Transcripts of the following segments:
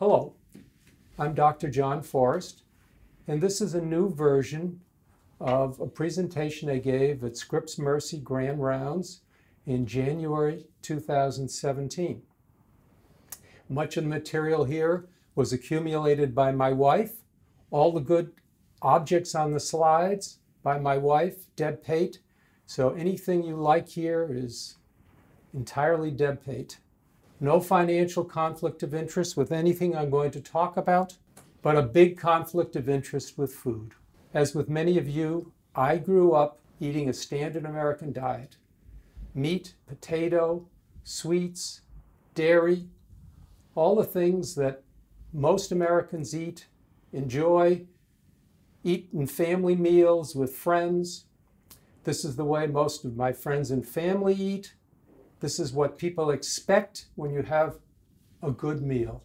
Hello, I'm Dr. John Forrest, and this is a new version of a presentation I gave at Scripps Mercy Grand Rounds in January 2017. Much of the material here was accumulated by my wife. All the good objects on the slides by my wife, Deb Pate. So anything you like here is entirely Deb Pate. No financial conflict of interest with anything I'm going to talk about, but a big conflict of interest with food. As with many of you, I grew up eating a standard American diet. Meat, potato, sweets, dairy, all the things that most Americans eat, enjoy, eat in family meals with friends. This is the way most of my friends and family eat. This is what people expect when you have a good meal.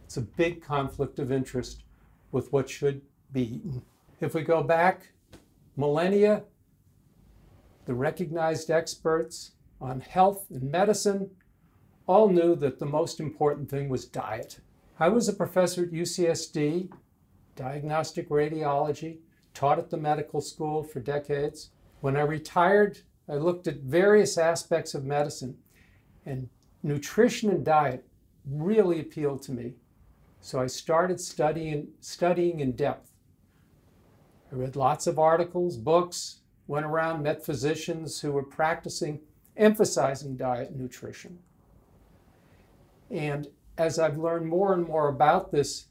It's a big conflict of interest with what should be eaten. If we go back millennia, the recognized experts on health and medicine all knew that the most important thing was diet. I was a professor at UCSD, diagnostic radiology, taught at the medical school for decades. When I retired, I looked at various aspects of medicine, and nutrition and diet really appealed to me. So I started studying in depth. I read lots of articles, books, went around, met physicians who were emphasizing diet and nutrition. And as I've learned more and more about this,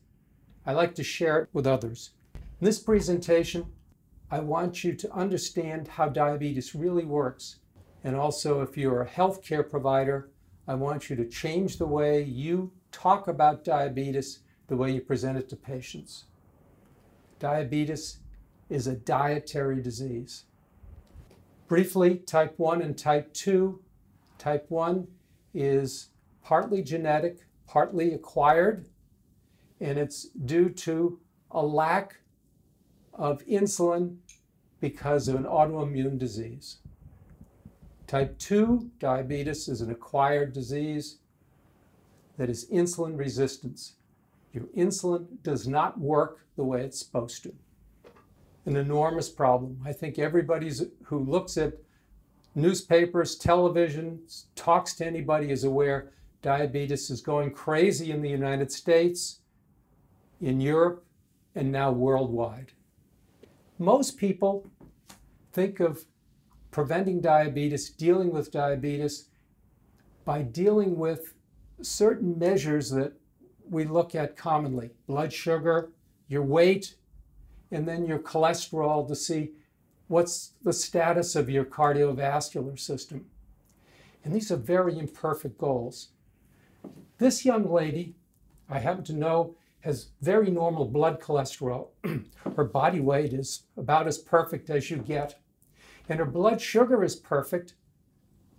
I like to share it with others. In this presentation, I want you to understand how diabetes really works. And also, if you're a healthcare provider, I want you to change the way you talk about diabetes, the way you present it to patients. Diabetes is a dietary disease. Briefly, type 1 and type 2. Type 1 is partly genetic, partly acquired, and it's due to a lack of insulin because of an autoimmune disease. Type 2 diabetes is an acquired disease that is insulin resistance. Your insulin does not work the way it's supposed to. An enormous problem. I think everybody who looks at newspapers, television, talks to anybody is aware diabetes is going crazy in the United States, in Europe, and now worldwide. Most people think of preventing diabetes, dealing with diabetes, by dealing with certain measures that we look at commonly. Blood sugar, your weight, and then your cholesterol to see what's the status of your cardiovascular system. And these are very imperfect goals. This young lady, I happen to know, has very normal blood cholesterol. Her body weight is about as perfect as you get. And her blood sugar is perfect,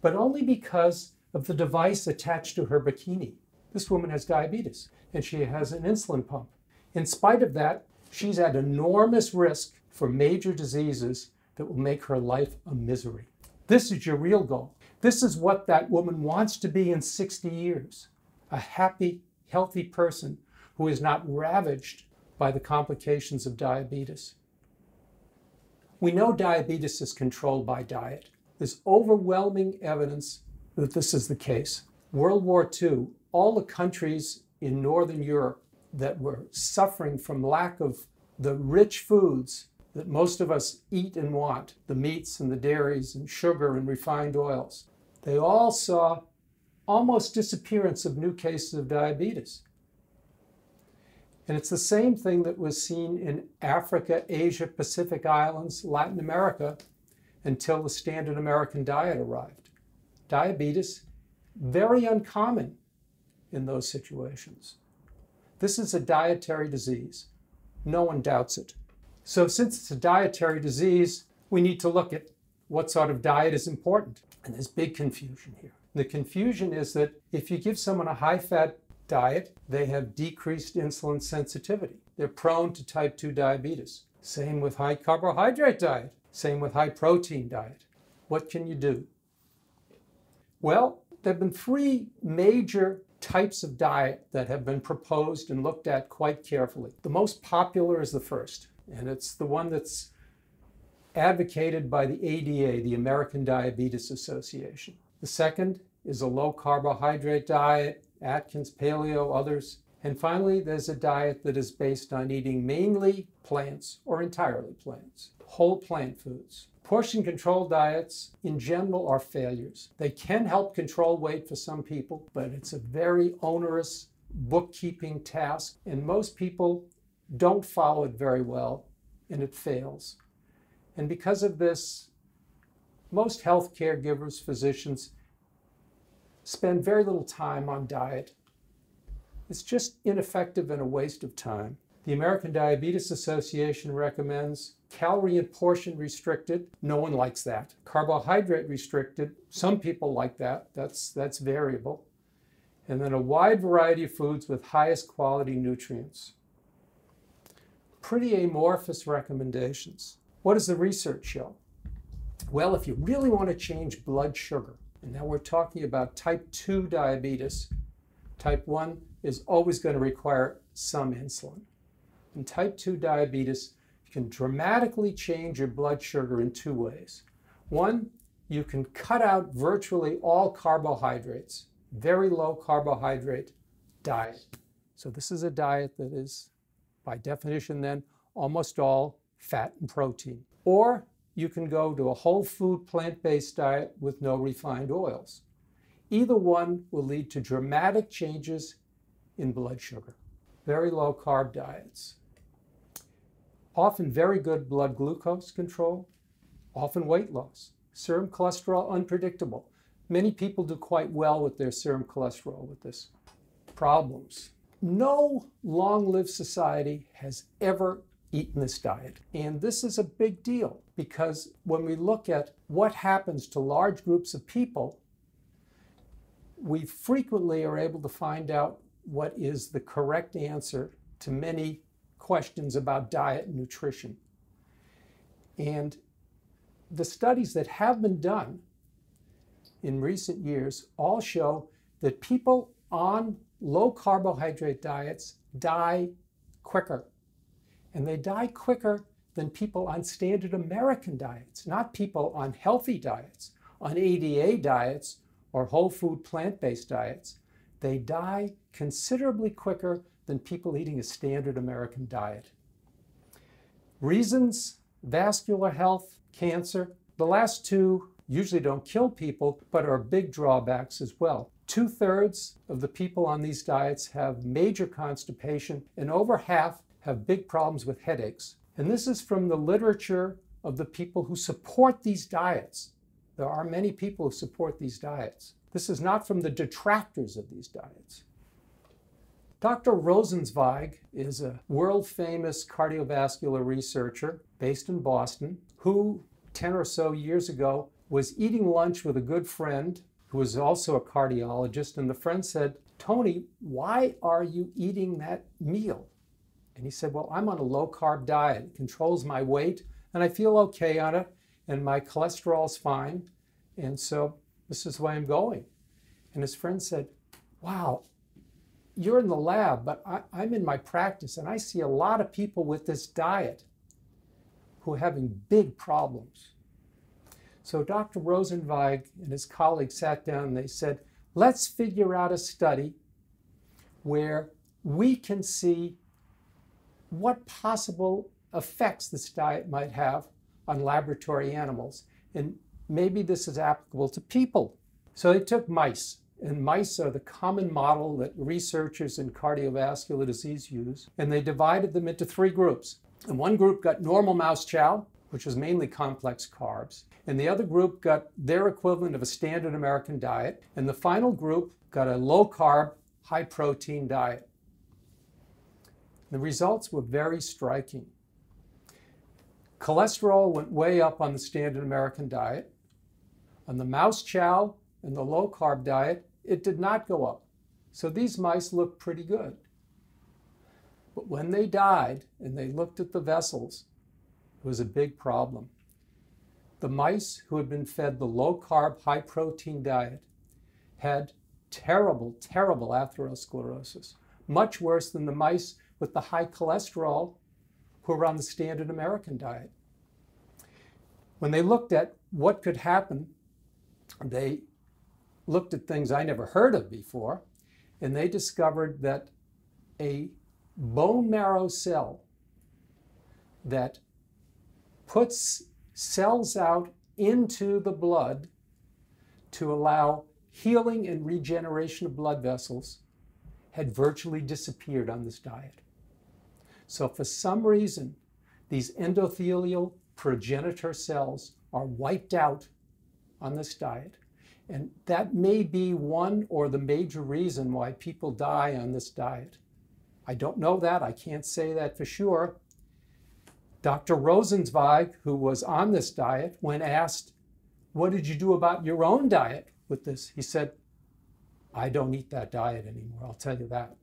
but only because of the device attached to her bikini. This woman has diabetes, and she has an insulin pump. In spite of that, she's at enormous risk for major diseases that will make her life a misery. This is your real goal. This is what that woman wants to be in 60 years. A happy, healthy person who is not ravaged by the complications of diabetes. We know diabetes is controlled by diet. There's overwhelming evidence that this is the case. World War II, all the countries in Northern Europe that were suffering from lack of the rich foods that most of us eat and want, the meats and the dairies and sugar and refined oils, they all saw almost disappearance of new cases of diabetes. And it's the same thing that was seen in Africa, Asia, Pacific Islands, Latin America, until the standard American diet arrived. Diabetes, very uncommon in those situations. This is a dietary disease. No one doubts it. So since it's a dietary disease, we need to look at what sort of diet is important. And there's big confusion here. The confusion is that if you give someone a high-fat diet, they have decreased insulin sensitivity. They're prone to type 2 diabetes. Same with high carbohydrate diet. Same with high protein diet. What can you do? Well, there have been three major types of diet that have been proposed and looked at quite carefully. The most popular is the first, and it's the one that's advocated by the ADA, the American Diabetes Association. The second is a low carbohydrate diet, Atkins, paleo, others. And finally, there's a diet that is based on eating mainly plants or entirely plants, whole plant foods. Portion control diets in general are failures. They can help control weight for some people, but it's a very onerous bookkeeping task, and most people don't follow it very well, and it fails. And because of this, most health caregivers, physicians, spend very little time on diet. It's just ineffective and a waste of time. The American Diabetes Association recommends calorie and portion restricted. No one likes that. Carbohydrate restricted. Some people like that. That's variable. And then a wide variety of foods with highest quality nutrients. Pretty amorphous recommendations. What does the research show? Well, if you really want to change blood sugar, and now we're talking about type 2 diabetes, type 1 is always going to require some insulin. In type 2 diabetes, you can dramatically change your blood sugar in two ways. One, you can cut out virtually all carbohydrates, very low carbohydrate diet. So this is a diet that is, by definition then, almost all fat and protein. Or you can go to a whole food plant-based diet with no refined oils. Either one will lead to dramatic changes in blood sugar. Very low carb diets. Often very good blood glucose control, often weight loss. Serum cholesterol unpredictable. Many people do quite well with their serum cholesterol with this. Problems. No long-lived society has ever eaten this diet. And this is a big deal because when we look at what happens to large groups of people, we frequently are able to find out what is the correct answer to many questions about diet and nutrition. And the studies that have been done in recent years all show that people on low carbohydrate diets die quicker. And they die quicker than people on standard American diets, not people on healthy diets, on ADA diets or whole food plant-based diets. They die considerably quicker than people eating a standard American diet. Reasons: vascular health, cancer. The last two usually don't kill people, but are big drawbacks as well. 2/3 of the people on these diets have major constipation, and over half have big problems with headaches. And this is from the literature of the people who support these diets. There are many people who support these diets. This is not from the detractors of these diets. Dr. Rosenzweig is a world-famous cardiovascular researcher based in Boston who 10 or so years ago was eating lunch with a good friend who was also a cardiologist, and the friend said, "Tony, why are you eating that meal?" And he said, "Well, I'm on a low-carb diet. It controls my weight, and I feel okay on it, and my cholesterol's fine, and so this is why I'm going." And his friend said, "Wow, you're in the lab, but I'm in my practice, and I see a lot of people with this diet who are having big problems." So Dr. Rosenzweig and his colleagues sat down and they said, let's figure out a study where we can see what possible effects this diet might have on laboratory animals. And maybe this is applicable to people. So they took mice, and mice are the common model that researchers in cardiovascular disease use, and they divided them into 3 groups. And one group got normal mouse chow, which was mainly complex carbs, and the other group got their equivalent of a standard American diet, and the final group got a low-carb, high-protein diet. The results were very striking. Cholesterol went way up on the standard American diet. On the mouse chow and the low-carb diet, it did not go up. So these mice looked pretty good. But when they died and they looked at the vessels, it was a big problem. The mice who had been fed the low-carb, high-protein diet had terrible, terrible atherosclerosis, much worse than the mice with the high cholesterol who were on the standard American diet. When they looked at what could happen, they looked at things I never heard of before, and they discovered that a bone marrow cell that puts cells out into the blood to allow healing and regeneration of blood vessels had virtually disappeared on this diet. So for some reason, these endothelial progenitor cells are wiped out on this diet. And that may be one or the major reason why people die on this diet. I don't know that. I can't say that for sure. Dr. Rosenzweig, who was on this diet, when asked, "What did you do about your own diet with this?" he said, "I don't eat that diet anymore, I'll tell you that."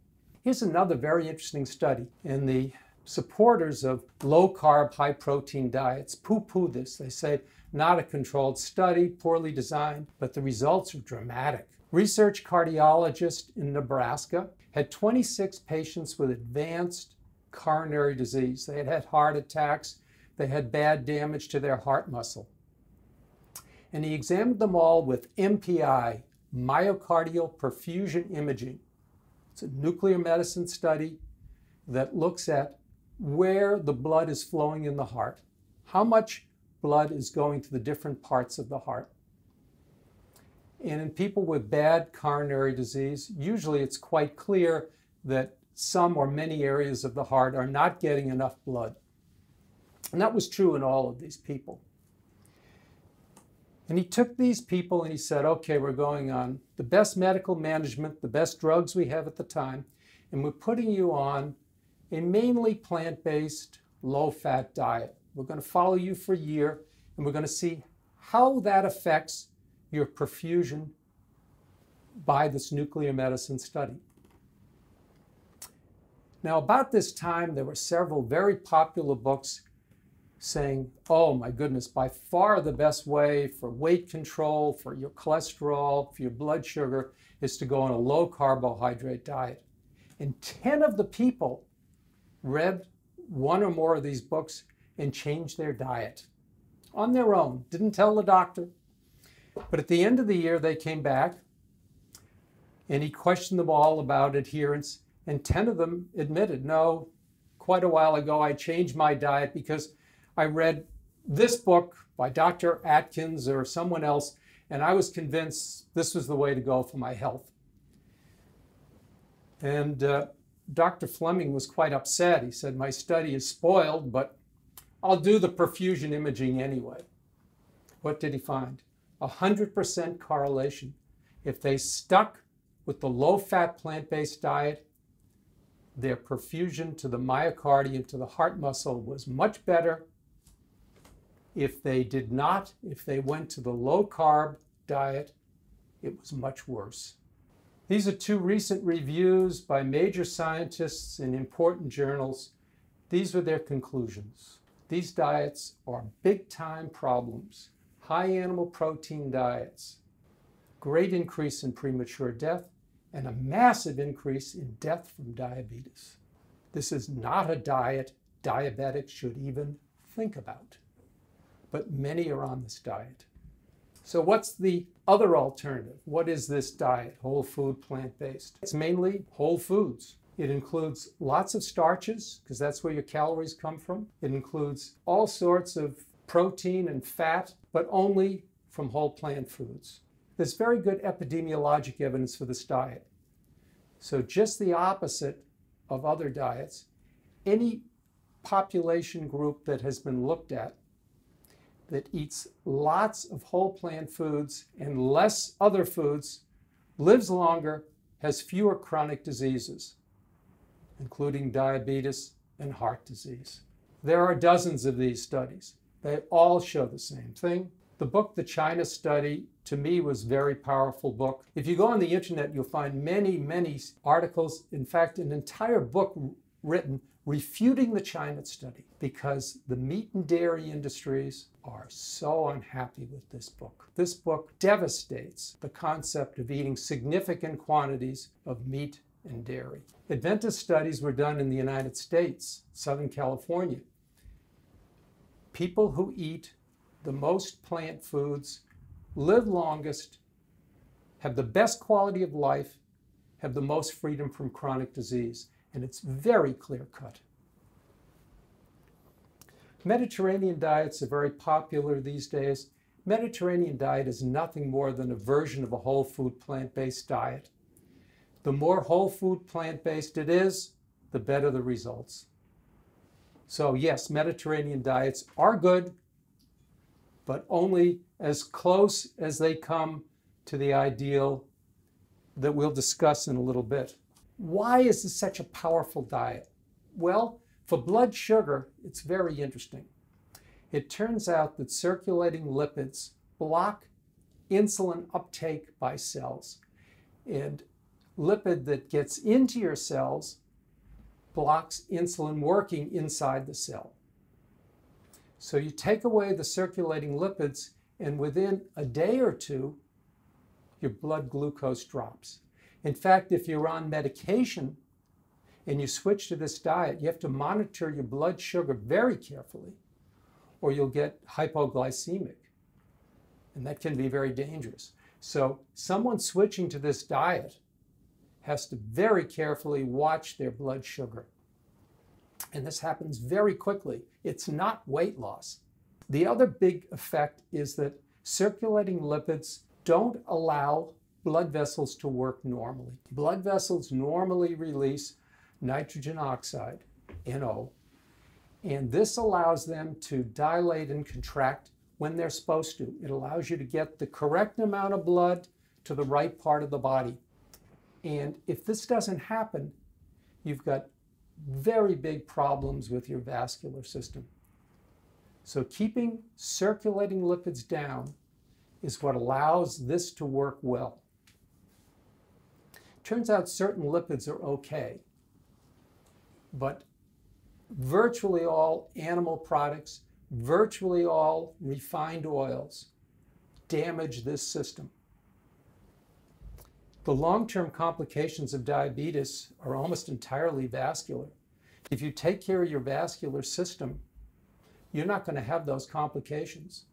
Here's another very interesting study. And the supporters of low-carb, high-protein diets poo-poo this. They say, not a controlled study, poorly designed, but the results are dramatic. Research cardiologist in Nebraska had 26 patients with advanced coronary disease. They had had heart attacks. They had bad damage to their heart muscle. And he examined them all with MPI, myocardial perfusion imaging. It's a nuclear medicine study that looks at where the blood is flowing in the heart, how much blood is going to the different parts of the heart. And in people with bad coronary disease, usually it's quite clear that some or many areas of the heart are not getting enough blood. And that was true in all of these people. And he took these people and he said, okay, we're going on the best medical management, the best drugs we have at the time, and we're putting you on a mainly plant-based, low-fat diet. We're going to follow you for a year, and we're going to see how that affects your perfusion by this nuclear medicine study. Now, about this time, there were several very popular books saying, oh my goodness, by far the best way for weight control, for your cholesterol, for your blood sugar, is to go on a low carbohydrate diet. And 10 of the people read one or more of these books and changed their diet on their own, didn't tell the doctor. But at the end of the year, they came back and he questioned them all about adherence, and 10 of them admitted, no, quite a while ago I changed my diet because I read this book by Dr. Atkins or someone else, and I was convinced this was the way to go for my health. And Dr. Fleming was quite upset. He said, my study is spoiled, but I'll do the perfusion imaging anyway. What did he find? 100% correlation. If they stuck with the low-fat plant-based diet, their perfusion to the myocardium, to the heart muscle, was much better. If they did not, if they went to the low-carb diet, it was much worse. These are two recent reviews by major scientists in important journals. These were their conclusions. These diets are big-time problems. High animal protein diets, great increase in premature death, and a massive increase in death from diabetes. This is not a diet diabetics should even think about, but many are on this diet. So what's the other alternative? What is this diet? Whole food, plant-based. It's mainly whole foods. It includes lots of starches, because that's where your calories come from. It includes all sorts of protein and fat, but only from whole plant foods. There's very good epidemiologic evidence for this diet. So just the opposite of other diets. Any population group that has been looked at that eats lots of whole plant foods and less other foods lives longer, has fewer chronic diseases, including diabetes and heart disease. There are dozens of these studies. They all show the same thing. The book, The China Study, to me was a very powerful book. If you go on the internet, you'll find many, many articles. In fact, an entire book written refuting the China study, because the meat and dairy industries are so unhappy with this book. This book devastates the concept of eating significant quantities of meat and dairy. Adventist studies were done in the United States, Southern California. People who eat the most plant foods live longest, have the best quality of life, have the most freedom from chronic disease. And it's very clear-cut. Mediterranean diets are very popular these days. Mediterranean diet is nothing more than a version of a whole food plant-based diet. The more whole food plant-based it is, the better the results. So yes, Mediterranean diets are good, but only as close as they come to the ideal that we'll discuss in a little bit. Why is this such a powerful diet? Well, for blood sugar, it's very interesting. It turns out that circulating lipids block insulin uptake by cells. And lipid that gets into your cells blocks insulin working inside the cell. So you take away the circulating lipids, and within a day or two, your blood glucose drops. In fact, if you're on medication and you switch to this diet, you have to monitor your blood sugar very carefully, or you'll get hypoglycemic. And that can be very dangerous. So someone switching to this diet has to very carefully watch their blood sugar. And this happens very quickly. It's not weight loss. The other big effect is that circulating lipids don't allow blood vessels to work normally. Blood vessels normally release nitrogen oxide, NO, and this allows them to dilate and contract when they're supposed to. It allows you to get the correct amount of blood to the right part of the body. And if this doesn't happen, you've got very big problems with your vascular system. So keeping circulating lipids down is what allows this to work well. Turns out certain lipids are okay, but virtually all animal products, virtually all refined oils damage this system. The long-term complications of diabetes are almost entirely vascular. If you take care of your vascular system, you're not going to have those complications.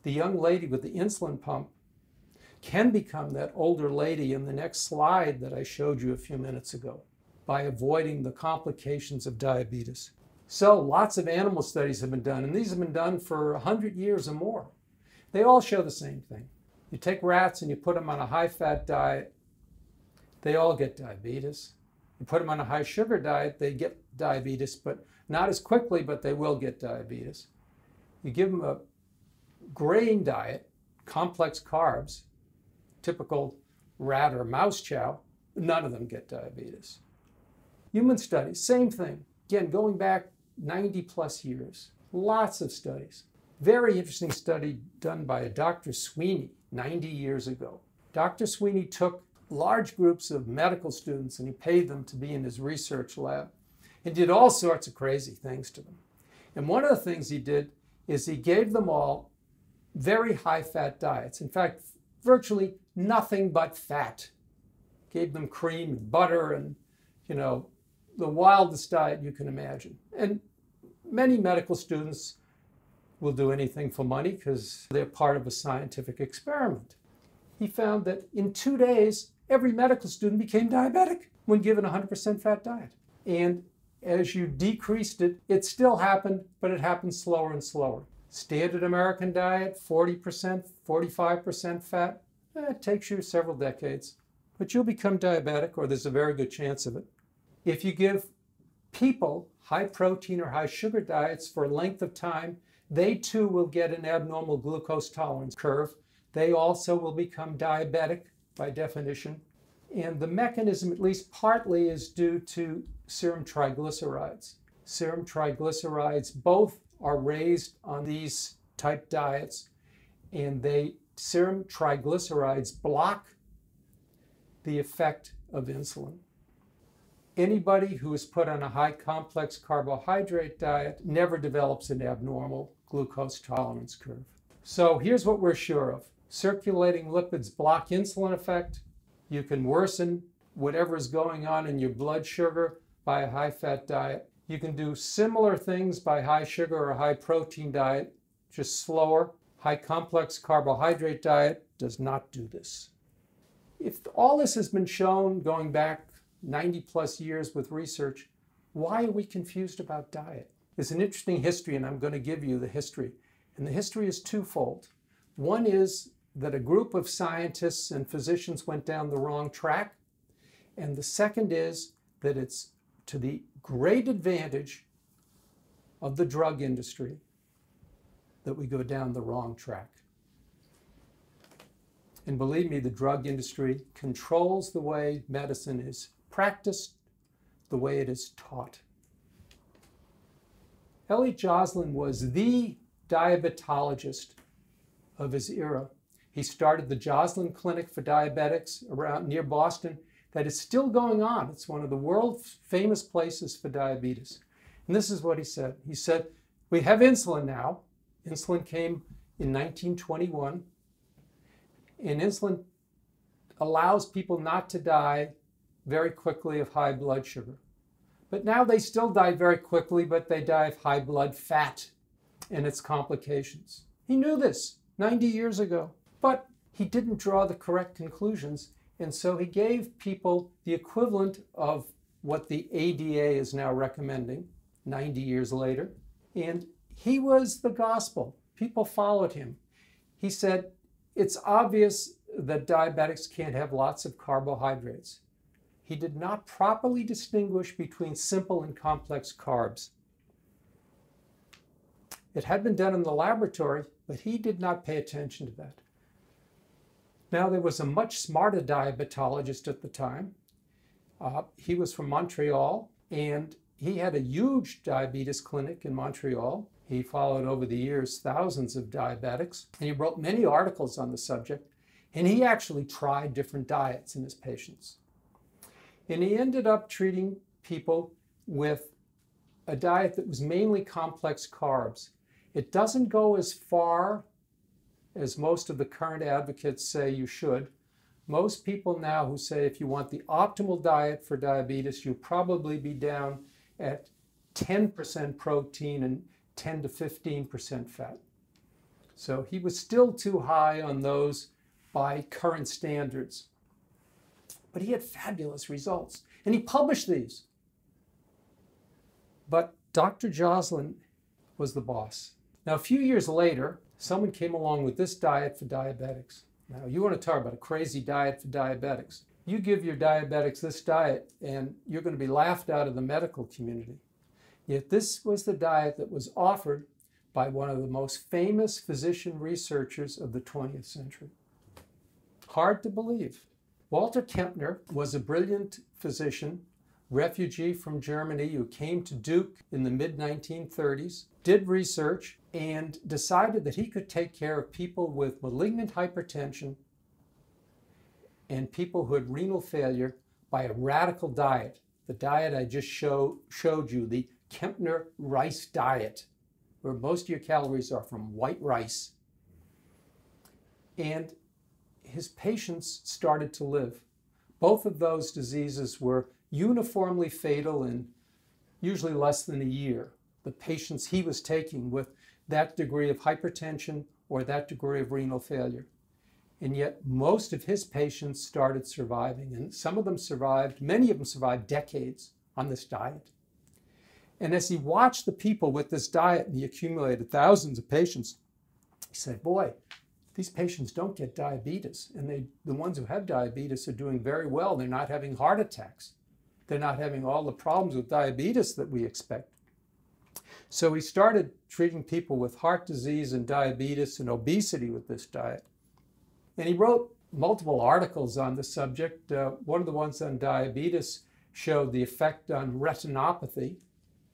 The young lady with the insulin pump can become that older lady in the next slide that I showed you a few minutes ago by avoiding the complications of diabetes. So lots of animal studies have been done, and these have been done for 100 years or more. They all show the same thing. You take rats and you put them on a high-fat diet, they all get diabetes. You put them on a high-sugar diet, they get diabetes, but not as quickly, but they will get diabetes. You give them a grain diet, complex carbs, typical rat or mouse chow, none of them get diabetes. Human studies, same thing. Again, going back 90 plus years, lots of studies. Very interesting study done by a Dr. Sweeney 90 years ago. Dr. Sweeney took large groups of medical students and he paid them to be in his research lab and did all sorts of crazy things to them. And one of the things he did is he gave them all very high-fat diets. In fact, virtually nothing but fat. Gave them cream and butter and, the wildest diet you can imagine. And many medical students will do anything for money because they're part of a scientific experiment. He found that in 2 days, every medical student became diabetic when given a 100% fat diet. And as you decreased it, it still happened, but it happened slower and slower. Standard American diet, 40%, 45% fat, it takes you several decades, but you'll become diabetic, or there's a very good chance of it. If you give people high protein or high sugar diets for a length of time, they too will get an abnormal glucose tolerance curve. They also will become diabetic by definition. And the mechanism, at least partly, is due to serum triglycerides. Serum triglycerides both are raised on these type diets, and serum triglycerides block the effect of insulin. Anybody who is put on a high complex carbohydrate diet never develops an abnormal glucose tolerance curve. So here's what we're sure of. Circulating lipids block insulin effect. You can worsen whatever is going on in your blood sugar by a high-fat diet. You can do similar things by high sugar or high protein diet, just slower. High complex carbohydrate diet does not do this. If all this has been shown going back 90 plus years with research, why are we confused about diet? There's an interesting history, and I'm going to give you the history. And the history is twofold. One is that a group of scientists and physicians went down the wrong track. And the second is that it's to the great advantage of the drug industry that we go down the wrong track. And believe me, the drug industry controls the way medicine is practiced, the way it is taught. Elliot Joslin was the diabetologist of his era. He started the Joslin Clinic for Diabetics around near Boston that is still going on. It's one of the world famous places for diabetes. And this is what he said. He said, we have insulin now. Insulin came in 1921. And insulin allows people not to die very quickly of high blood sugar. But now they still die very quickly, but they die of high blood fat and its complications. He knew this 90 years ago, but he didn't draw the correct conclusions. And so he gave people the equivalent of what the ADA is now recommending 90 years later. And he was the gospel. People followed him. He said, it's obvious that diabetics can't have lots of carbohydrates. He did not properly distinguish between simple and complex carbs. It had been done in the laboratory, but he did not pay attention to that. Now, there was a much smarter diabetologist at the time. He was from Montreal, and he had a huge diabetes clinic in Montreal. He followed over the years thousands of diabetics, and he wrote many articles on the subject, and he actually tried different diets in his patients. And he ended up treating people with a diet that was mainly complex carbs. It doesn't go as far as most of the current advocates say you should. Most people now who say if you want the optimal diet for diabetes, you'll probably be down at 10% protein and 10 to 15% fat. So he was still too high on those by current standards. But he had fabulous results, and he published these. But Dr. Joslin was the boss. Now, a few years later, someone came along with this diet for diabetics. Now, you want to talk about a crazy diet for diabetics. You give your diabetics this diet, and you're going to be laughed out of the medical community. Yet this was the diet that was offered by one of the most famous physician researchers of the 20th century. Hard to believe. Walter Kempner was a brilliant physician, refugee from Germany who came to Duke in the mid-1930s, did research, and decided that he could take care of people with malignant hypertension and people who had renal failure by a radical diet. The diet I just showed you, the Kempner rice diet, where most of your calories are from white rice. And his patients started to live. Both of those diseases were uniformly fatal in usually less than a year. The patients he was taking with that degree of hypertension or that degree of renal failure. And yet most of his patients started surviving, and some of them survived, many of them survived decades on this diet. And as he watched the people with this diet, and he accumulated thousands of patients, he said, boy, these patients don't get diabetes, and the ones who have diabetes are doing very well. They're not having heart attacks. They're not having all the problems with diabetes that we expect. So he started treating people with heart disease and diabetes and obesity with this diet. And he wrote multiple articles on the subject. One of the ones on diabetes showed the effect on retinopathy.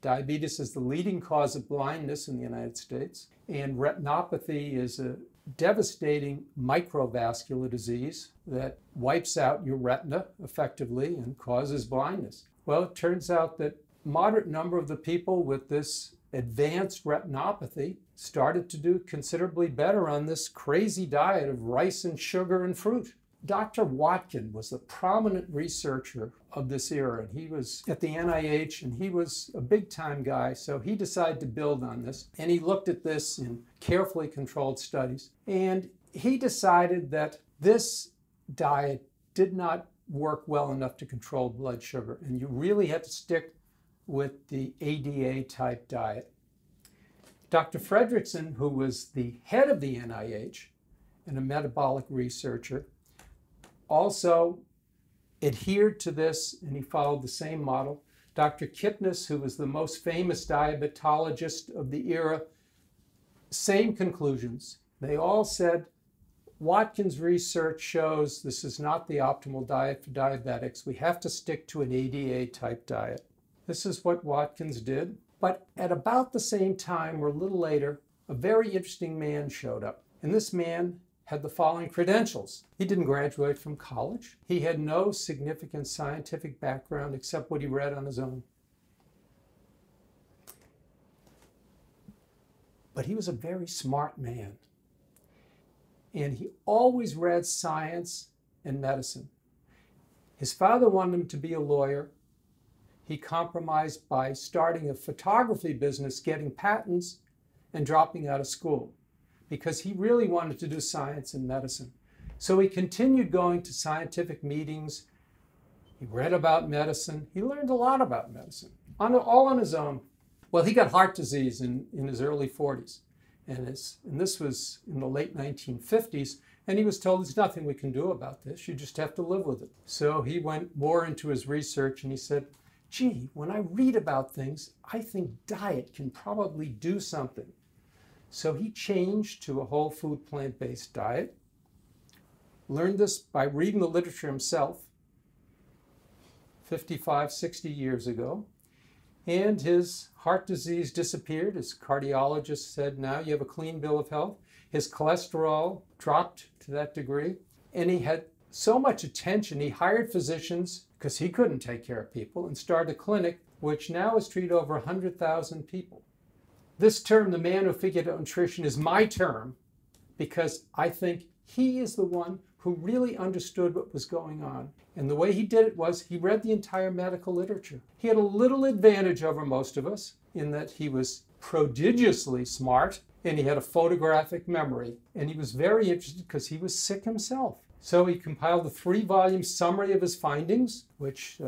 Diabetes is the leading cause of blindness in the United States, and retinopathy is a devastating microvascular disease that wipes out your retina effectively and causes blindness. Well, it turns out that a moderate number of the people with this advanced retinopathy started to do considerably better on this crazy diet of rice and sugar and fruit. Dr. Watkin was a prominent researcher of this era, and he was at the NIH, and he was a big-time guy, so he decided to build on this, and he looked at this in carefully controlled studies, and he decided that this diet did not work well enough to control blood sugar, and you really had to stick with the ADA type diet. Dr. Fredrickson, who was the head of the NIH and a metabolic researcher, also adhered to this, and he followed the same model. Dr. Kipnis, who was the most famous diabetologist of the era, same conclusions. They all said, Watkins' research shows this is not the optimal diet for diabetics. We have to stick to an ADA type diet. This is what Watkins did. But at about the same time, or a little later, a very interesting man showed up. And this man had the following credentials. He didn't graduate from college. He had no significant scientific background except what he read on his own. But he was a very smart man. And he always read science and medicine. His father wanted him to be a lawyer. He compromised by starting a photography business, getting patents, and dropping out of school, because he really wanted to do science and medicine. So he continued going to scientific meetings. He read about medicine. He learned a lot about medicine, all on his own. Well, he got heart disease in his early 40s. And this was in the late 1950s. And he was told, there's nothing we can do about this. You just have to live with it. So he went more into his research, and he said, gee, when I read about things, I think diet can probably do something. So he changed to a whole food plant-based diet, learned this by reading the literature himself 55, 60 years ago, and his heart disease disappeared. His cardiologist said, now you have a clean bill of health. His cholesterol dropped to that degree, and he had so much attention, he hired physicians because he couldn't take care of people, and started a clinic which now has treated over 100,000 people. This term, the man who figured out nutrition, is my term because I think he is the one who really understood what was going on. And the way he did it was he read the entire medical literature. He had a little advantage over most of us in that he was prodigiously smart and he had a photographic memory. And he was very interested because he was sick himself. So he compiled a 3-volume summary of his findings, which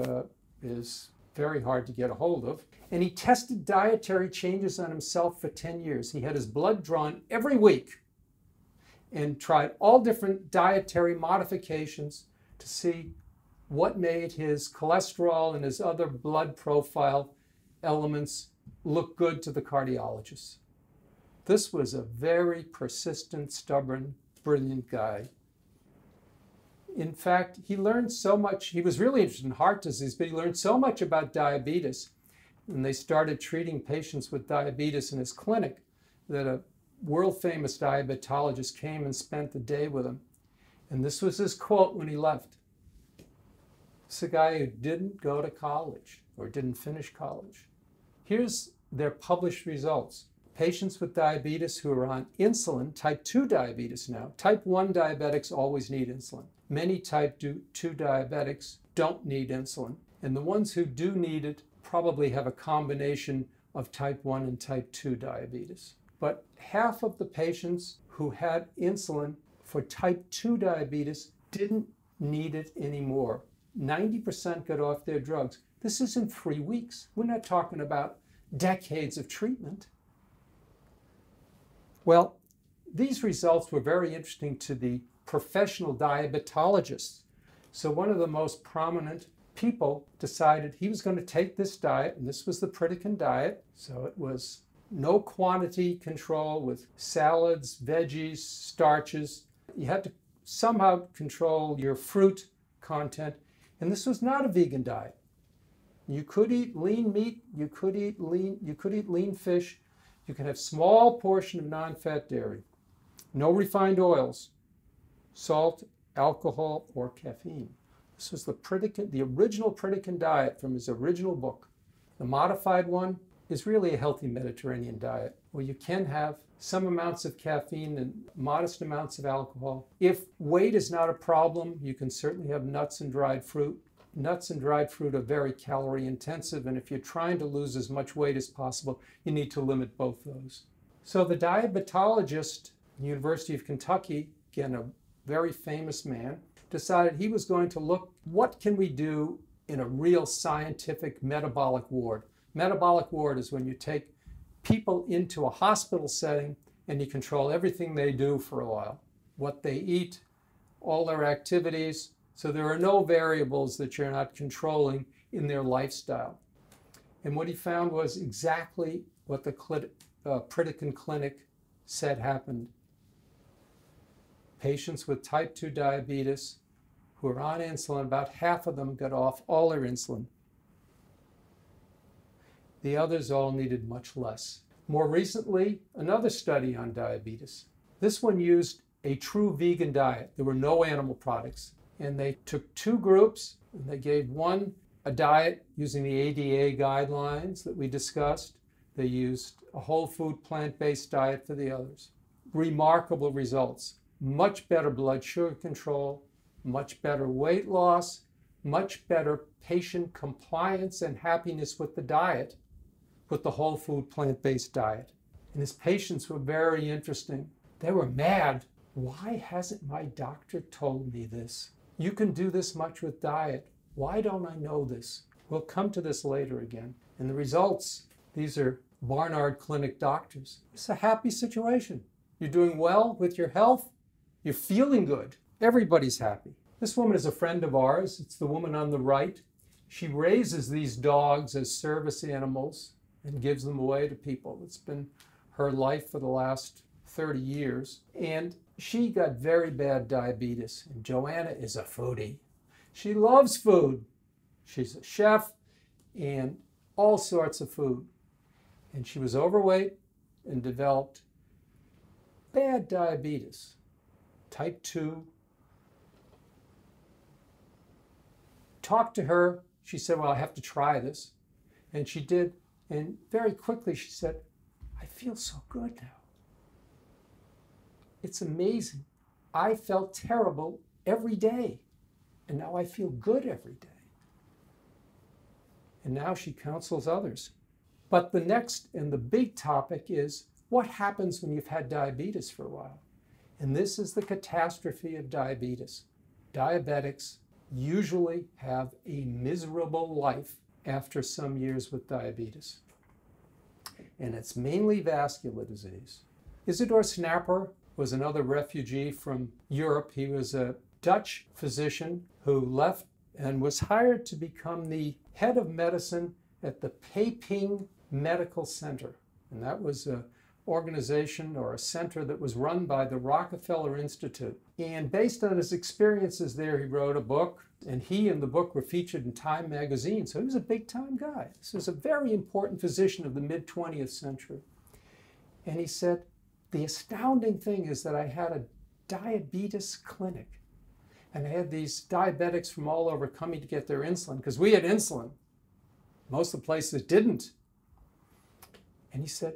is very hard to get a hold of. And he tested dietary changes on himself for 10 years. He had his blood drawn every week and tried all different dietary modifications to see what made his cholesterol and his other blood profile elements look good to the cardiologist. This was a very persistent, stubborn, brilliant guy. In fact, he learned so much. He was really interested in heart disease, but he learned so much about diabetes. And they started treating patients with diabetes in his clinic that a world-famous diabetologist came and spent the day with him. And this was his quote when he left. It's a guy who didn't go to college or didn't finish college. Here's their published results. Patients with diabetes who are on insulin, type 2 diabetes now. Type 1 diabetics always need insulin. Many type 2 diabetics don't need insulin. And the ones who do need it probably have a combination of type 1 and type 2 diabetes. But half of the patients who had insulin for type 2 diabetes didn't need it anymore. 90% got off their drugs. This is in 3 weeks. We're not talking about decades of treatment. Well, these results were very interesting to the professional diabetologists. So one of the most prominent people decided he was going to take this diet, and this was the Pritikin diet. So it was no quantity control with salads, veggies, starches. You had to somehow control your fruit content. And this was not a vegan diet. You could eat lean meat, you could eat lean fish, you could have small portion of non-fat dairy, no refined oils, salt, alcohol, or caffeine. This was the original Pritikin diet from his original book. The modified one is really a healthy Mediterranean diet where you can have some amounts of caffeine and modest amounts of alcohol. If weight is not a problem, you can certainly have nuts and dried fruit. Nuts and dried fruit are very calorie intensive, and if you're trying to lose as much weight as possible, you need to limit both those. So the diabetologist at the University of Kentucky, again a very famous man, decided he was going to look, what can we do in a real scientific metabolic ward? Metabolic ward is when you take people into a hospital setting and you control everything they do for a while, what they eat, all their activities. So there are no variables that you're not controlling in their lifestyle. And what he found was exactly what the Pritikin Clinic said happened. Patients with type 2 diabetes who are on insulin, about half of them got off all their insulin. The others all needed much less. More recently, another study on diabetes. This one used a true vegan diet. There were no animal products. And they took two groups, and they gave one a diet using the ADA guidelines that we discussed. They used a whole food plant-based diet for the others. Remarkable results. Much better blood sugar control, much better weight loss, much better patient compliance and happiness with the diet, with the whole food plant-based diet. And his patients were very interesting. They were mad. Why hasn't my doctor told me this? You can do this much with diet. Why don't I know this? We'll come to this later again. And the results, these are Barnard Clinic doctors. It's a happy situation. You're doing well with your health. You're feeling good. Everybody's happy. This woman is a friend of ours. It's the woman on the right. She raises these dogs as service animals and gives them away to people. It's been her life for the last 30 years. And she got very bad diabetes. And Joanna is a foodie. She loves food. She's a chef and all sorts of food. And she was overweight and developed bad diabetes, type 2. Talked to her. She said, well, I have to try this. And she did. And very quickly she said, I feel so good now. It's amazing. I felt terrible every day. And now I feel good every day. And now she counsels others. But the next and the big topic is what happens when you've had diabetes for a while? And this is the catastrophe of diabetes. Diabetics usually have a miserable life after some years with diabetes. And it's mainly vascular disease. Isidor Snapper was another refugee from Europe. He was a Dutch physician who left and was hired to become the head of medicine at the Peiping Medical Center. And that was an organization or a center that was run by the Rockefeller Institute. And based on his experiences there, he wrote a book, and he and the book were featured in Time magazine. So he was a big-time guy. This was a very important physician of the mid-20th century. And he said, the astounding thing is that I had a diabetes clinic. And I had these diabetics from all over coming to get their insulin, because we had insulin. Most of the places didn't. And he said,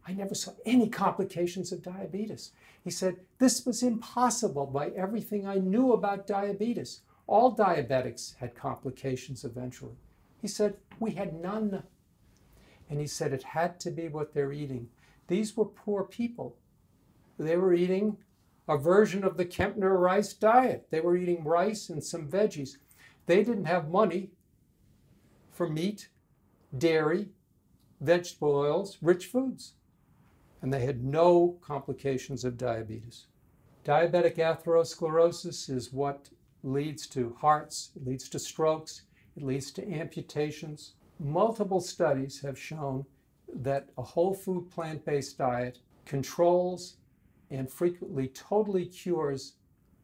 I never saw any complications of diabetes. He said, this was impossible by everything I knew about diabetes. All diabetics had complications eventually. He said, we had none. And he said, it had to be what they're eating. These were poor people. They were eating a version of the Kempner rice diet. They were eating rice and some veggies. They didn't have money for meat, dairy, vegetable oils, rich foods. And they had no complications of diabetes. Diabetic atherosclerosis is what leads to hearts, it leads to strokes, it leads to amputations. Multiple studies have shown that a whole food plant-based diet controls and frequently totally cures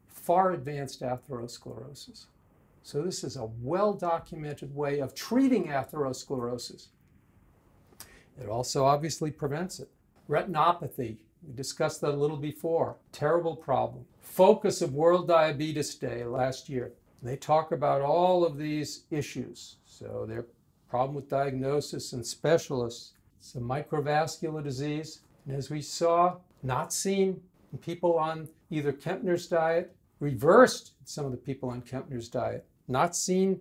far advanced atherosclerosis. So this is a well-documented way of treating atherosclerosis. It also obviously prevents it. Retinopathy, we discussed that a little before. Terrible problem. Focus of World Diabetes Day last year. They talk about all of these issues. So their problem with diagnosis and specialists. It's a microvascular disease. And as we saw, not seen in people on either Kempner's diet, reversed in some of the people on Kempner's diet, not seen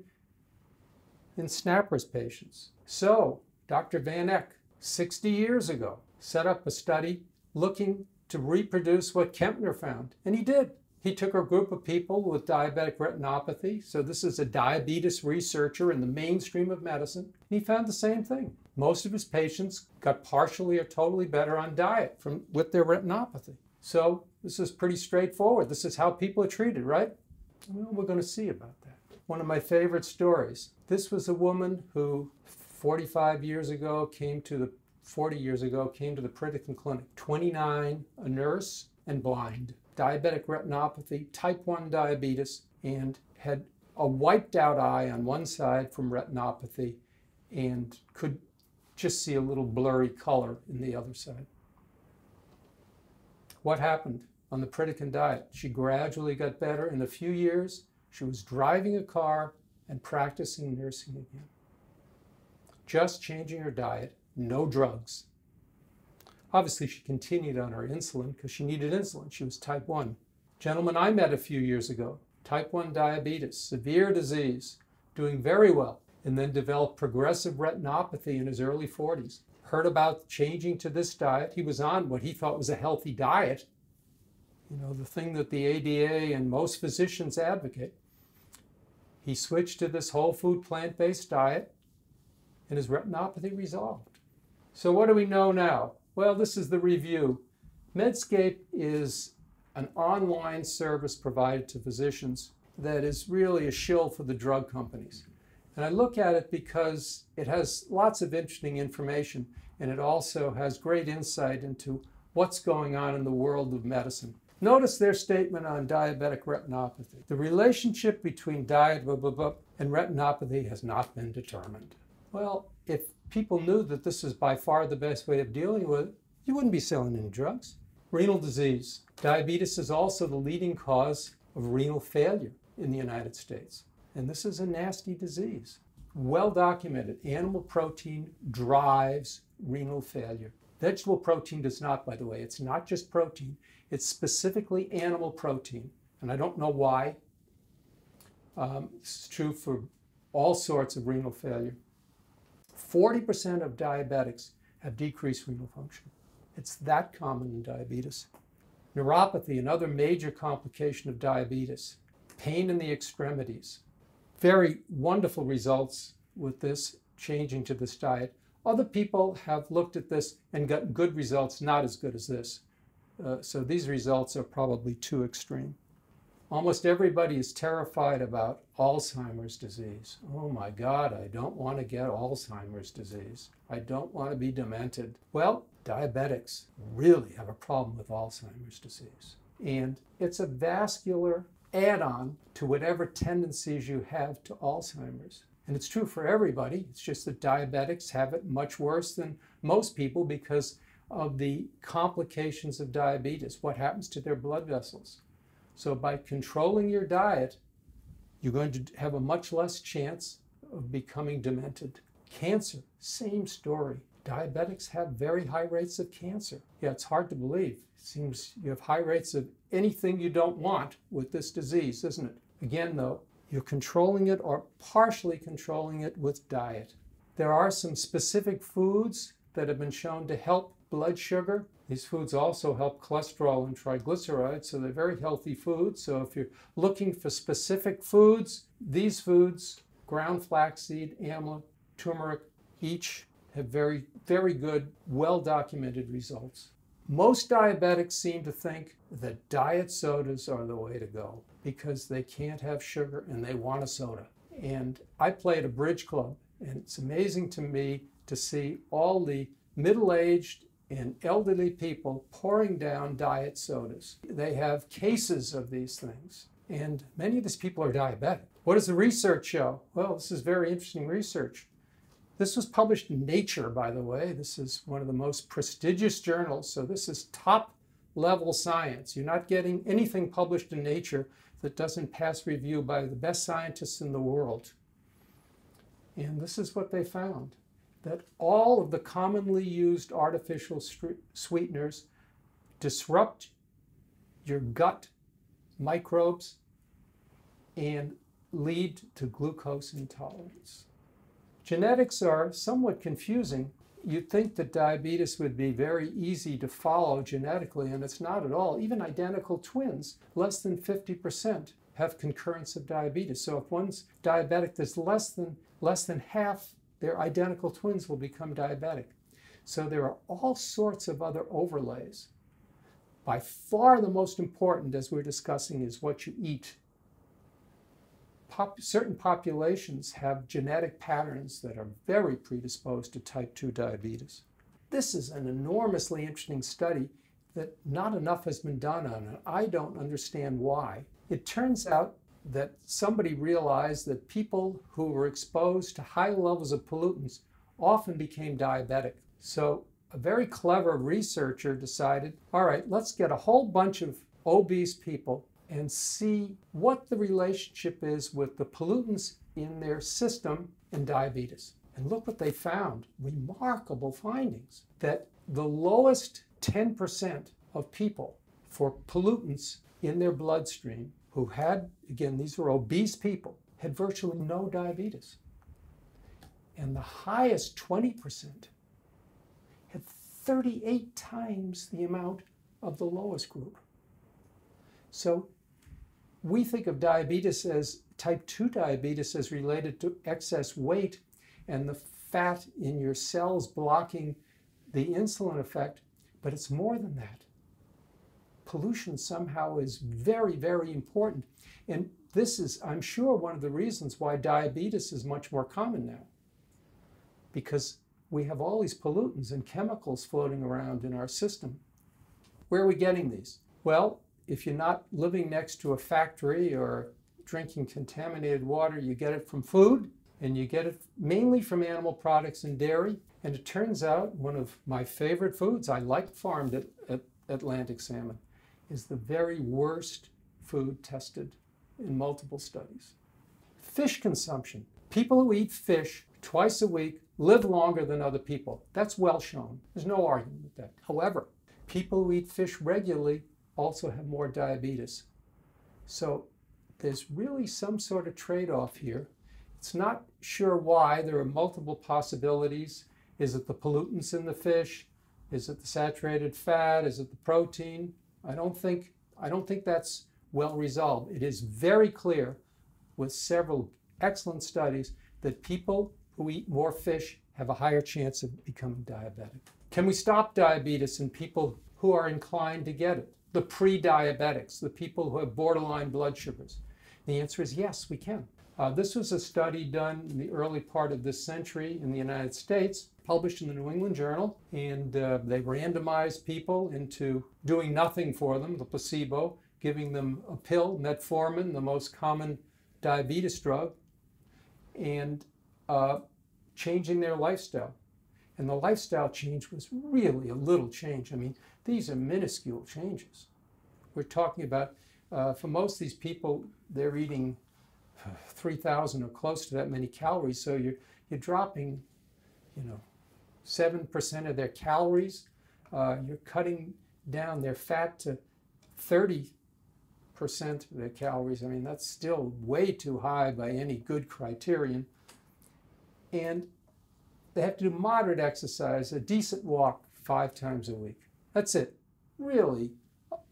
in SNAPPERS patients. So Dr. Van Eck, 60 years ago, set up a study looking to reproduce what Kempner found. And he did. He took a group of people with diabetic retinopathy. So this is a diabetes researcher in the mainstream of medicine. And he found the same thing. Most of his patients got partially or totally better on diet with their retinopathy. So this is pretty straightforward. This is how people are treated, right? Well, we're going to see about that. One of my favorite stories. This was a woman who 40 years ago came to the Pritikin Clinic. 29, a nurse, and blind. Diabetic retinopathy, type 1 diabetes, and had a wiped out eye on one side from retinopathy and could just see a little blurry color in the other side. What happened on the Pritikin diet? She gradually got better. In a few years, she was driving a car and practicing nursing again. Just changing her diet, no drugs. Obviously, she continued on her insulin because she needed insulin. She was type 1. Gentleman I met a few years ago, type 1 diabetes, severe disease, doing very well, and then developed progressive retinopathy in his early 40s. Heard about changing to this diet. He was on what he thought was a healthy diet, you know, the thing that the ADA and most physicians advocate. He switched to this whole food plant-based diet, and his retinopathy resolved. So what do we know now? Well, this is the review. Medscape is an online service provided to physicians that is really a shill for the drug companies. And I look at it because it has lots of interesting information, and it also has great insight into what's going on in the world of medicine. Notice their statement on diabetic retinopathy. The relationship between diet and retinopathy has not been determined. Well, if people knew that this is by far the best way of dealing with it, you wouldn't be selling any drugs. Renal disease. Diabetes is also the leading cause of renal failure in the United States. And this is a nasty disease. Well documented. Animal protein drives renal failure. Vegetable protein does not, by the way. It's not just protein. It's specifically animal protein. And I don't know why. This is true for all sorts of renal failure. 40% of diabetics have decreased renal function. It's that common in diabetes. Neuropathy, another major complication of diabetes. Pain in the extremities. Very wonderful results with this, changing to this diet. Other people have looked at this and gotten good results, not as good as this. So these results are probably too extreme. Almost everybody is terrified about Alzheimer's disease. Oh my God, I don't want to get Alzheimer's disease. I don't want to be demented. Well, diabetics really have a problem with Alzheimer's disease. And it's a vascular add-on to whatever tendencies you have to Alzheimer's. And it's true for everybody. It's just that diabetics have it much worse than most people because of the complications of diabetes, what happens to their blood vessels. So by controlling your diet, you're going to have a much less chance of becoming demented. Cancer, same story. Diabetics have very high rates of cancer. Yeah, it's hard to believe. It seems you have high rates of anything you don't want with this disease, isn't it? Again, though, you're controlling it or partially controlling it with diet. There are some specific foods that have been shown to help blood sugar. These foods also help cholesterol and triglycerides, so they're very healthy foods. So if you're looking for specific foods, these foods, ground flaxseed, amla, turmeric, each have very, very good, well-documented results. Most diabetics seem to think that diet sodas are the way to go because they can't have sugar and they want a soda. And I play at a bridge club, and it's amazing to me to see all the middle-aged and elderly people pouring down diet sodas. They have cases of these things, and many of these people are diabetic. What does the research show? Well, this is very interesting research. This was published in Nature, by the way. This is one of the most prestigious journals, so this is top-level science. You're not getting anything published in Nature that doesn't pass review by the best scientists in the world. And this is what they found, that all of the commonly used artificial sweeteners disrupt your gut microbes and lead to glucose intolerance. Genetics are somewhat confusing. You'd think that diabetes would be very easy to follow genetically, and it's not at all. Even identical twins, less than 50% have concurrence of diabetes. So if one's diabetic, there's less than half their identical twins will become diabetic. So there are all sorts of other overlays. By far the most important, as we're discussing, is what you eat. Certain populations have genetic patterns that are very predisposed to type 2 diabetes. This is an enormously interesting study that not enough has been done on it. I don't understand why. It turns out that somebody realized that people who were exposed to high levels of pollutants often became diabetic. So a very clever researcher decided, all right, let's get a whole bunch of obese people and see what the relationship is with the pollutants in their system and diabetes. And look what they found, remarkable findings, that the lowest 10% of people for pollutants in their bloodstream who had, again, these were obese people, had virtually no diabetes. And the highest 20% had 38 times the amount of the lowest group. So we think of diabetes as type 2 diabetes as related to excess weight and the fat in your cells blocking the insulin effect, but it's more than that. Pollution somehow is very, very important. And this is, I'm sure, one of the reasons why diabetes is much more common now, because we have all these pollutants and chemicals floating around in our system. Where are we getting these? Well, if you're not living next to a factory or drinking contaminated water, you get it from food, and you get it mainly from animal products and dairy. And it turns out one of my favorite foods, I like farmed Atlantic salmon, is the very worst food tested in multiple studies. Fish consumption. People who eat fish twice a week live longer than other people. That's well shown. There's no argument with that. However, people who eat fish regularly also have more diabetes. So there's really some sort of trade-off here. It's not sure why. There are multiple possibilities. Is it the pollutants in the fish? Is it the saturated fat? Is it the protein? I don't think that's well resolved. It is very clear with several excellent studies that people who eat more fish have a higher chance of becoming diabetic. Can we stop diabetes in people who are inclined to get it? The pre-diabetics, the people who have borderline blood sugars? The answer is yes, we can. This was a study done in the early part of this century in the United States, published in the New England Journal, and they randomized people into doing nothing for them, the placebo, giving them a pill, metformin, the most common diabetes drug, and changing their lifestyle. And the lifestyle change was really a little change. I mean, these are minuscule changes. We're talking about, for most of these people, they're eating 3,000 or close to that many calories. So you're dropping, 7% of their calories. You're cutting down their fat to 30% of their calories. I mean, that's still way too high by any good criterion. And they have to do moderate exercise, a decent walk 5 times a week. That's it. Really,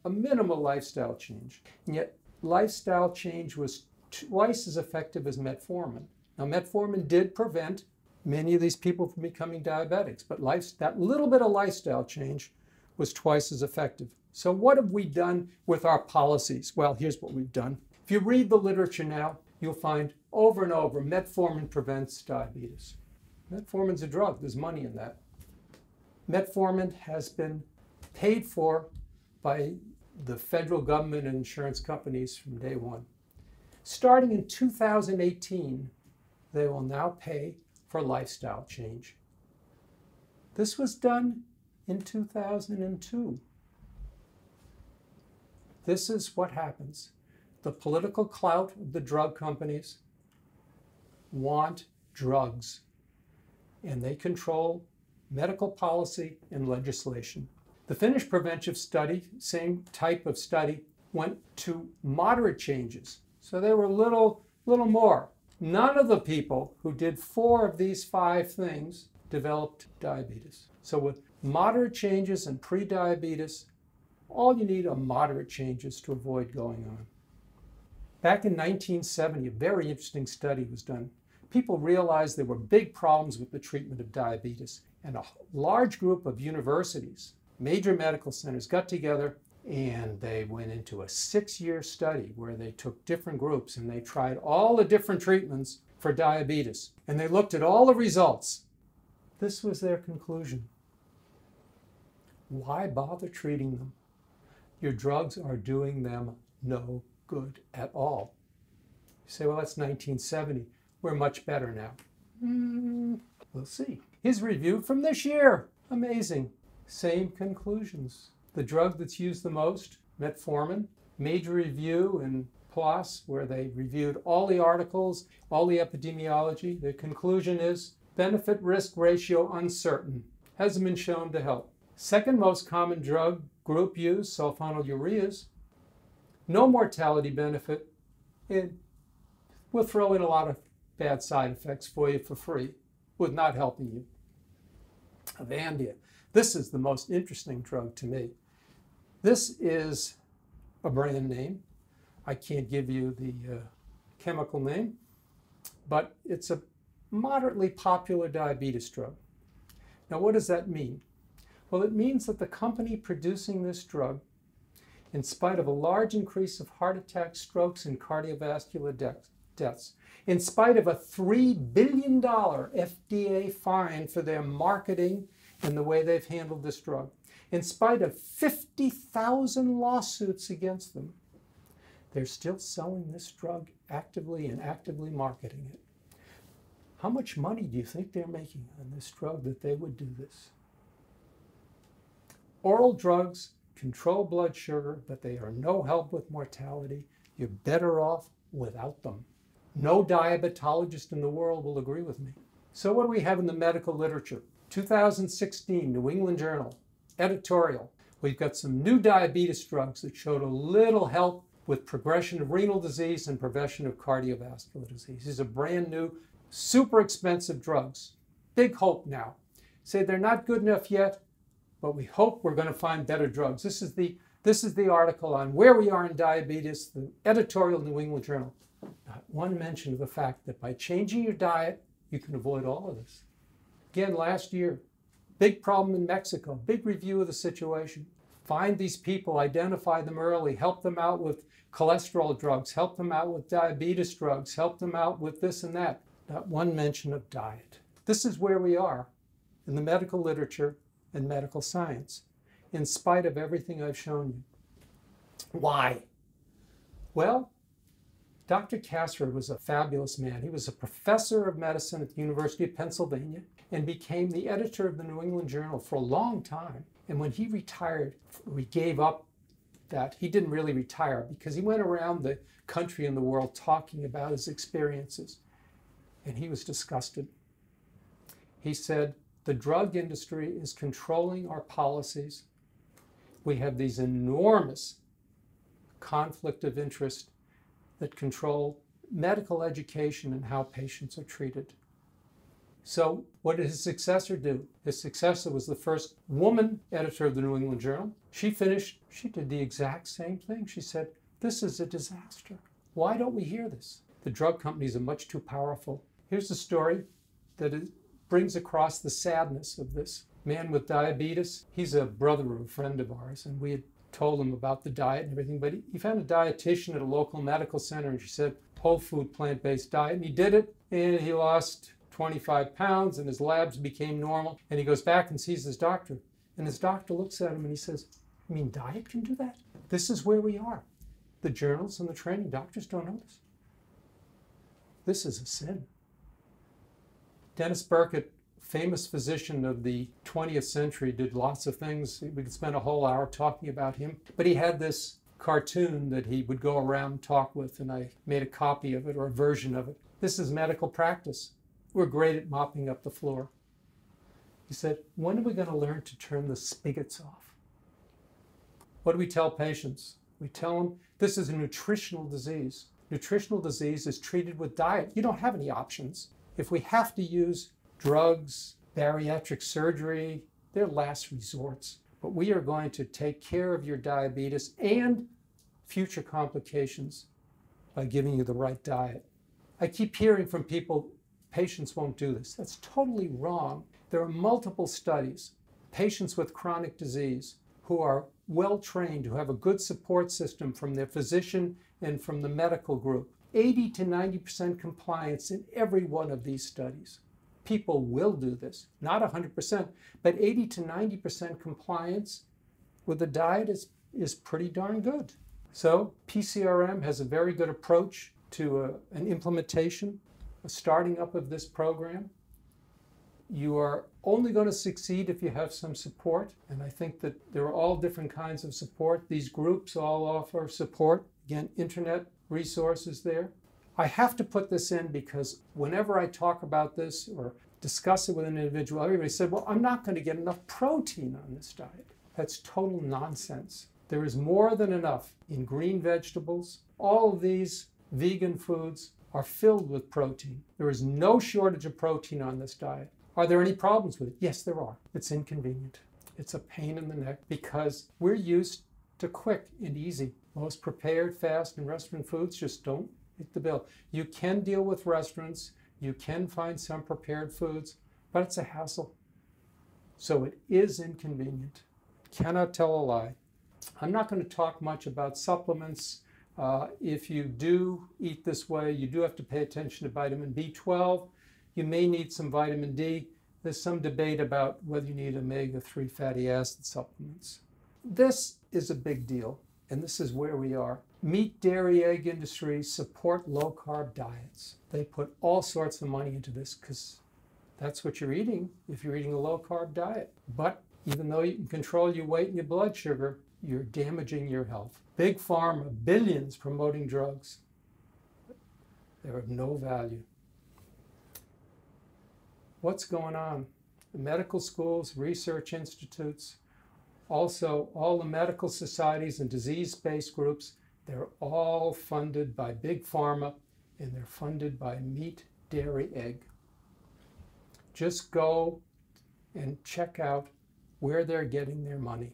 a minimal lifestyle change. And yet, lifestyle change was twice as effective as metformin. Now, metformin did prevent many of these people from becoming diabetics, but that little bit of lifestyle change was twice as effective. So what have we done with our policies? Well, here's what we've done. If you read the literature now, you'll find over and over, metformin prevents diabetes. Metformin's a drug. There's money in that. Metformin has been paid for by the federal government and insurance companies from day one. Starting in 2018, they will now pay for lifestyle change. This was done in 2002. This is what happens. The political clout of the drug companies want drugs, and they control medical policy and legislation. The Finnish preventive study, same type of study, went to moderate changes. So they were little more. None of the people who did 4 of these 5 things developed diabetes. So with moderate changes and pre-diabetes, all you need are moderate changes to avoid going on. Back in 1970, a very interesting study was done. People realized there were big problems with the treatment of diabetes, and a large group of universities, major medical centers, got together and they went into a 6-year study where they took different groups and they tried all the different treatments for diabetes. And they looked at all the results. This was their conclusion. Why bother treating them? Your drugs are doing them no good at all. You say, well, that's 1970. We're much better now. We'll see. His review from this year. Amazing. Same conclusions. The drug that's used the most, metformin, major review in PLOS, where they reviewed all the articles, all the epidemiology. The conclusion is benefit-risk ratio uncertain. Hasn't been shown to help. Second most common drug group used, sulfonylureas. No mortality benefit. We'll throw in a lot of bad side effects for you for free, with not helping you. Avandia. This is the most interesting drug to me. This is a brand name. I can't give you the chemical name, but it's a moderately popular diabetes drug. Now, what does that mean? Well, it means that the company producing this drug, in spite of a large increase of heart attacks, strokes, and cardiovascular deaths, in spite of a $3 billion FDA fine for their marketing and the way they've handled this drug, in spite of 50,000 lawsuits against them, they're still selling this drug actively and actively marketing it. How much money do you think they're making on this drug that they would do this? Oral drugs control blood sugar, but they are no help with mortality. You're better off without them. No diabetologist in the world will agree with me. So what do we have in the medical literature? 2016, New England Journal, editorial. We've got some new diabetes drugs that showed a little help with progression of renal disease and prevention of cardiovascular disease. These are brand new, super expensive drugs. Big hope now. Say they're not good enough yet, but we hope we're going to find better drugs. This is the article on where we are in diabetes, the editorial New England Journal. Not one mention of the fact that by changing your diet, you can avoid all of this. Again, last year, big problem in Mexico, big review of the situation. Find these people, identify them early, help them out with cholesterol drugs, help them out with diabetes drugs, help them out with this and that. Not one mention of diet. This is where we are in the medical literature and medical science, in spite of everything I've shown you. Why? Well, Dr. Kasser was a fabulous man. He was a professor of medicine at the University of Pennsylvania and became the editor of the New England Journal for a long time. And when he retired, we gave up that. He didn't really retire because he went around the country and the world talking about his experiences. And he was disgusted. He said, the drug industry is controlling our policies. We have these enormous conflict of interest that control medical education and how patients are treated. So what did his successor do? His successor was the first woman editor of the New England Journal. She did the exact same thing. She said, this is a disaster. Why don't we hear this? The drug companies are much too powerful. Here's a story that brings across the sadness of this man with diabetes. He's a brother of a friend of ours, and we had told him about the diet and everything, but he found a dietitian at a local medical center, and she said, whole food, plant-based diet, and he did it, and he lost 25 pounds, and his labs became normal, and he goes back and sees his doctor, and his doctor looks at him and he says, you mean diet can do that? This is where we are. The journals and the training doctors don't know this. This is a sin. Dennis Burkitt, famous physician of the 20th century, did lots of things. We could spend a whole hour talking about him. But he had this cartoon that he would go around and talk with, and I made a copy of it or a version of it. This is medical practice. We're great at mopping up the floor. He said, when are we going to learn to turn the spigots off? What do we tell patients? We tell them this is a nutritional disease. Nutritional disease is treated with diet. You don't have any options. If we have to use drugs, bariatric surgery, they're last resorts. But we are going to take care of your diabetes and future complications by giving you the right diet. I keep hearing from people, patients won't do this. That's totally wrong. There are multiple studies. Patients with chronic disease who are well trained, who have a good support system from their physician and from the medical group. 80 to 90% compliance in every one of these studies. People will do this, not 100%, but 80 to 90% compliance with the diet is pretty darn good. So PCRM has a very good approach to an implementation, a starting up of this program. You are only going to succeed if you have some support, and I think that there are all different kinds of support. These groups all offer support. Again, internet resources there. I have to put this in because whenever I talk about this or discuss it with an individual, everybody said, well, I'm not going to get enough protein on this diet. That's total nonsense. There is more than enough in green vegetables. All of these vegan foods are filled with protein. There is no shortage of protein on this diet. Are there any problems with it? Yes, there are. It's inconvenient. It's a pain in the neck because we're used to quick and easy. Most prepared, fast, and restaurant foods just don't hit the bill. You can deal with restaurants. You can find some prepared foods, but it's a hassle. So it is inconvenient. Cannot tell a lie. I'm not going to talk much about supplements. If you do eat this way, you do have to pay attention to vitamin B12. You may need some vitamin D. There's some debate about whether you need omega-3 fatty acid supplements. This is a big deal, and this is where we are. Meat, dairy, egg industries support low-carb diets. They put all sorts of money into this because that's what you're eating if you're eating a low-carb diet. But even though you can control your weight and your blood sugar, you're damaging your health. Big pharma, billions promoting drugs. They're of no value. What's going on? The medical schools, research institutes, also all the medical societies and disease-based groups, they're all funded by big pharma, and they're funded by meat, dairy, egg. Just go and check out where they're getting their money.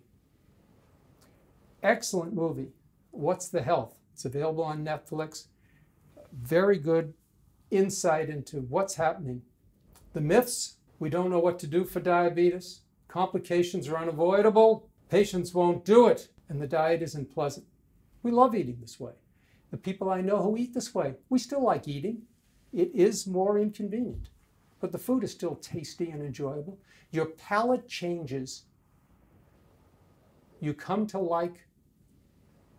Excellent movie, What's the Health? It's available on Netflix. Very good insight into what's happening. The myths: we don't know what to do for diabetes, complications are unavoidable, patients won't do it, and the diet isn't pleasant. We love eating this way. The people I know who eat this way, we still like eating. It is more inconvenient, but the food is still tasty and enjoyable. Your palate changes. You come to like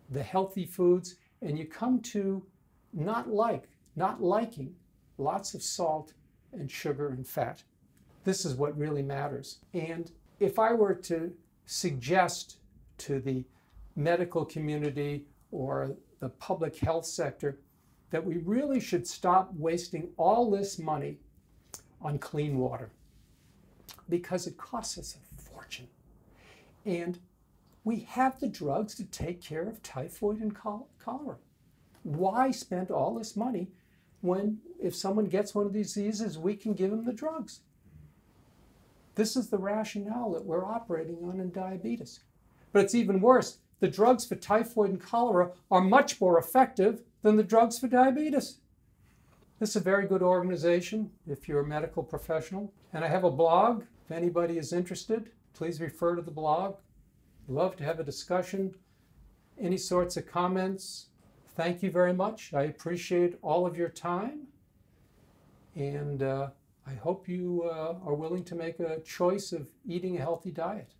the healthy foods, and you come to not liking lots of salt and sugar and fat. This is what really matters. And if I were to suggest to the medical community or the public health sector that we really should stop wasting all this money on clean water, because it costs us a fortune. And we have the drugs to take care of typhoid and cholera. Why spend all this money when, if someone gets one of these diseases, we can give them the drugs? This is the rationale that we're operating on in diabetes. But it's even worse. The drugs for typhoid and cholera are much more effective than the drugs for diabetes. This is a very good organization if you're a medical professional. And I have a blog. If anybody is interested, please refer to the blog. Love to have a discussion. Any sorts of comments, thank you very much. I appreciate all of your time. And I hope you are willing to make a choice of eating a healthy diet.